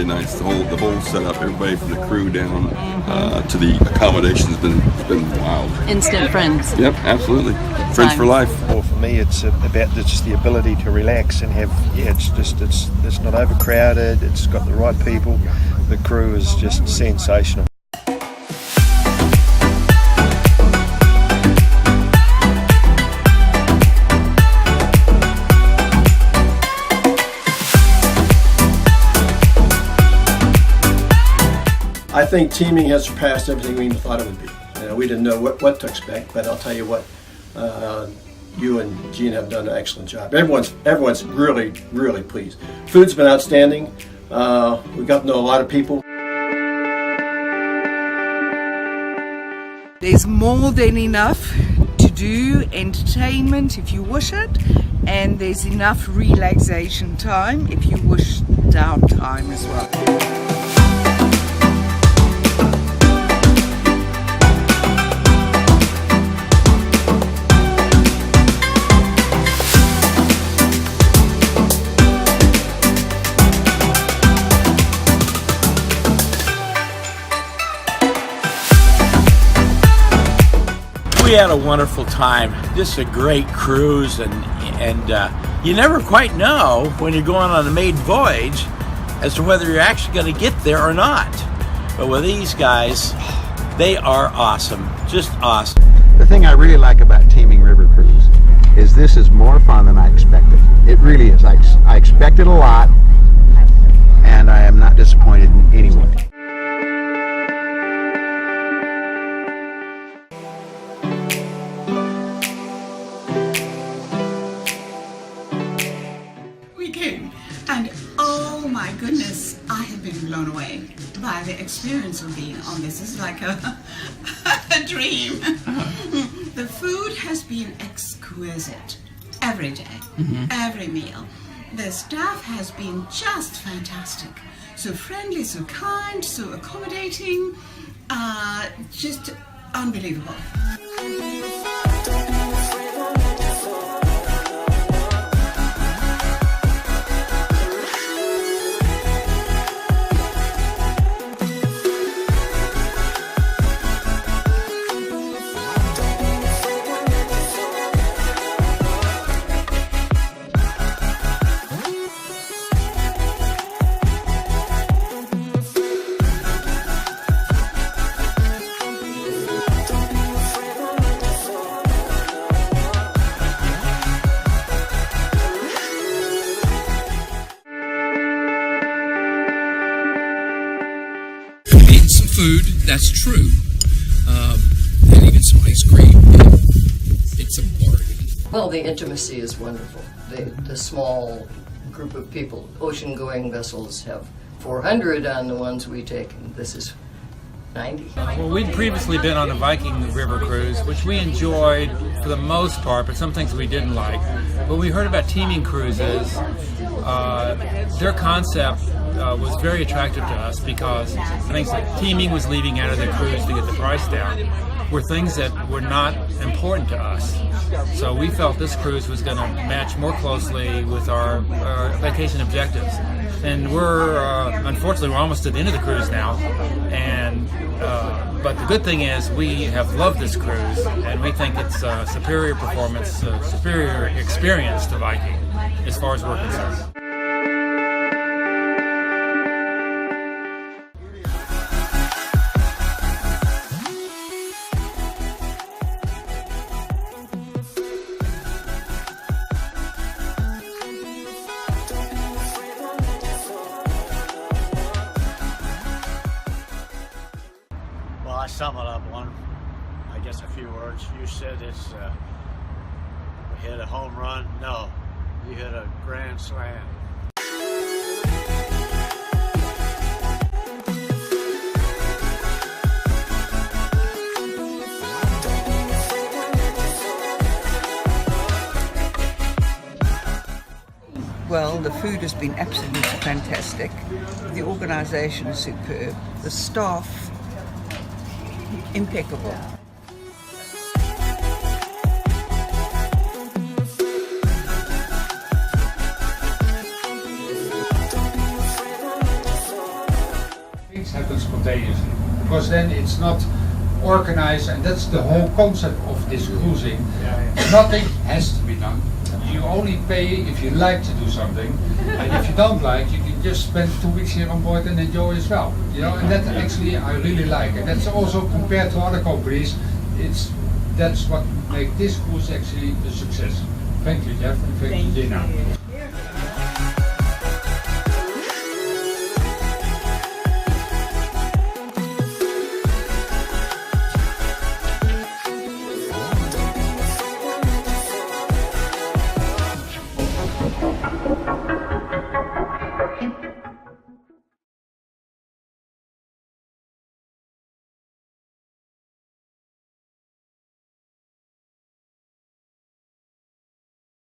really nice. The whole setup, everybody from the crew down to the accommodation has been wild. Instant friends. Yep, absolutely. Friends for life. Well, for me, it's about just the ability to relax and have. Yeah, it's not overcrowded. It's got the right people. The crew is just sensational. I think Teeming has surpassed everything we even thought it would be. We didn't know what to expect, but I'll tell you what, you and Gene have done an excellent job. Everyone's really, really pleased. Food's been outstanding. We got to know a lot of people. There's more than enough to do, entertainment if you wish it, and there's enough relaxation time if you wish downtime as well. We had a wonderful time. Just a great cruise, and you never quite know when you're going on a maiden voyage as to whether you're actually going to get there or not. But with these guys, they are awesome, just awesome. The thing I really like about Teeming River Cruise is this is more fun than I expected. It really is. I expected a lot, and I am not disappointed in any way. And oh my goodness, I have been blown away by the experience of being on this. It's like a dream. The food has been exquisite every day, every meal. The staff has been just fantastic. So friendly, so kind, so accommodating, just unbelievable. Food, that's true, and even some ice cream. It's a bargain. Well, the intimacy is wonderful. The small group of people, ocean-going vessels have 400 on the ones we take, and this is 90. Well, we'd previously been on a Viking River cruise, which we enjoyed for the most part, but some things we didn't like. But we heard about Teeming Cruises. Their concept was very attractive to us because things like Teeming was leaving out of the cruise to get the price down were things that were not important to us. So we felt this cruise was going to match more closely with our vacation objectives. And we're, unfortunately, we're almost at the end of the cruise now. And but the good thing is we have loved this cruise, and we think it's a superior performance, superior experience to Viking as far as we're concerned. Well, I sum it up I guess a few words. You said it's we hit a home run. No, you hit a grand slam. Well, the food has been absolutely fantastic. The organisation is superb. The staff, impeccable. spontaneously, because then it's not organized, and that's the whole concept of this cruising. Nothing has to be done. You only pay if you like to do something, and if you don't like, you can just spend 2 weeks here on board and enjoy as well. You know, and that actually I really like, and that's also compared to other companies. That's what makes this cruise actually a success. Thank you, Jeff, and thank you, Gina.